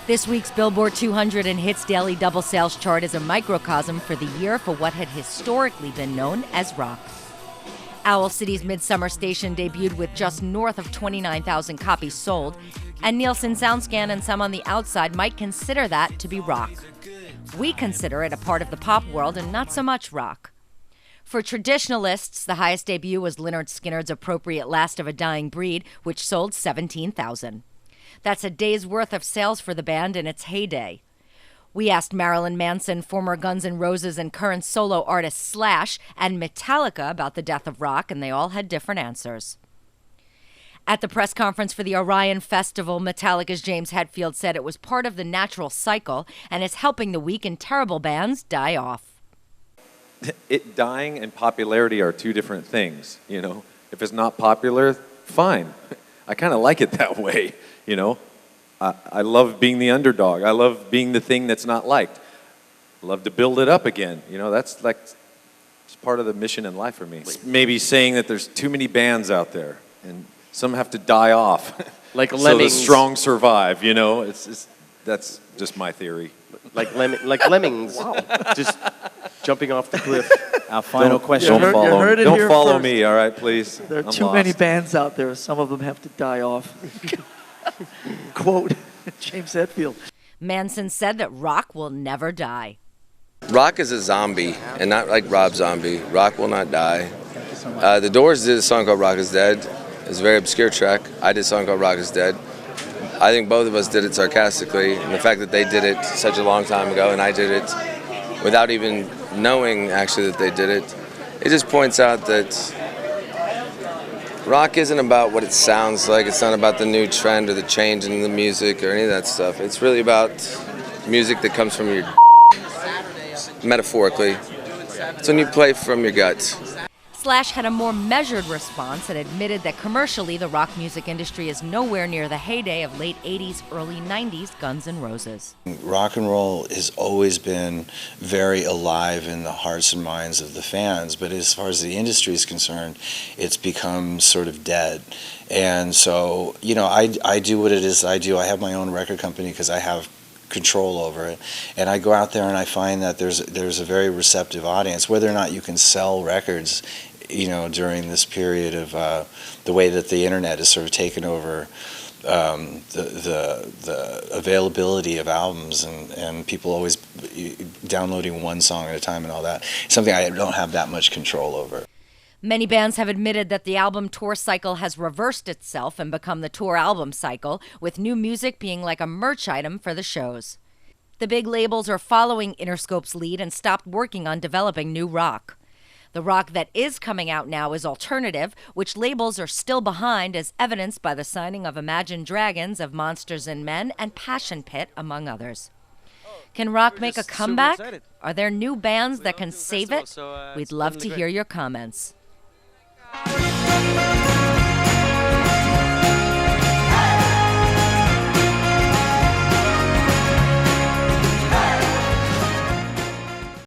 This week's Billboard 200 and Hits Daily Double Sales chart is a microcosm for the year for what had historically been known as rock. Owl City's Midsummer Station debuted with just north of 29,000 copies sold, and Nielsen SoundScan and some on the outside might consider that to be rock. We consider it a part of the pop world and not so much rock. For traditionalists, the highest debut was Lynyrd Skynyrd's appropriate Last of a Dying Breed, which sold 17,000. That's a day's worth of sales for the band in its heyday. We asked Marilyn Manson, former Guns N' Roses and current solo artist Slash, and Metallica about the death of rock, and they all had different answers. At the press conference for the Orion Festival, Metallica's James Hetfield said it was part of the natural cycle and is helping the weak and terrible bands die off. Dying and popularity are two different things, you know. If it's not popular, fine. I kind of like it that way, you know. I love being the underdog. I love being the thing that's not liked. I love to build it up again. You know, that's like it's part of the mission in life for me. Maybe saying that there's too many bands out there and some have to die off. Like so lemmings. the strong survive, you know. That's just my theory. Like lemmings. Wow. Just jumping off the cliff. Our final question. You heard it Don't here follow first. me, all right, please. There are I'm too lost. many bands out there. Some of them have to die off. Quote, James Hetfield. Manson said that rock will never die. Rock is a zombie, and not like Rob Zombie. Rock will not die. The Doors did a song called Rock is Dead. It's a very obscure track. I did a song called Rock is Dead. I think both of us did it sarcastically, and the fact that they did it such a long time ago and I did it without even knowing actually that they did it, it just points out that rock isn't about what it sounds like. It's not about the new trend or the change in the music or any of that stuff. It's really about music that comes from your metaphorically. It's when you play from your guts. Slash had a more measured response and admitted that commercially the rock music industry is nowhere near the heyday of late 80s, early 90s Guns N' Roses. Rock and roll has always been very alive in the hearts and minds of the fans, but as far as the industry is concerned, it's become sort of dead. And so, you know, I do what it is I do. I have my own record company because I have control over it, and I go out there and I find that there's a very receptive audience. Whether or not you can sell records, you know, during this period of the way that the internet has sort of taken over the availability of albums and people always downloading one song at a time and all that, something I don't have that much control over. Many bands have admitted that the album tour cycle has reversed itself and become the tour album cycle, with new music being like a merch item for the shows. The big labels are following Interscope's lead and stopped working on developing new rock. The rock that is coming out now is alternative, which labels are still behind, as evidenced by the signing of Imagine Dragons, of Monsters and Men, and Passion Pit, among others. Can rock make a comeback? Are there new bands that can save it? We'd love to hear your comments.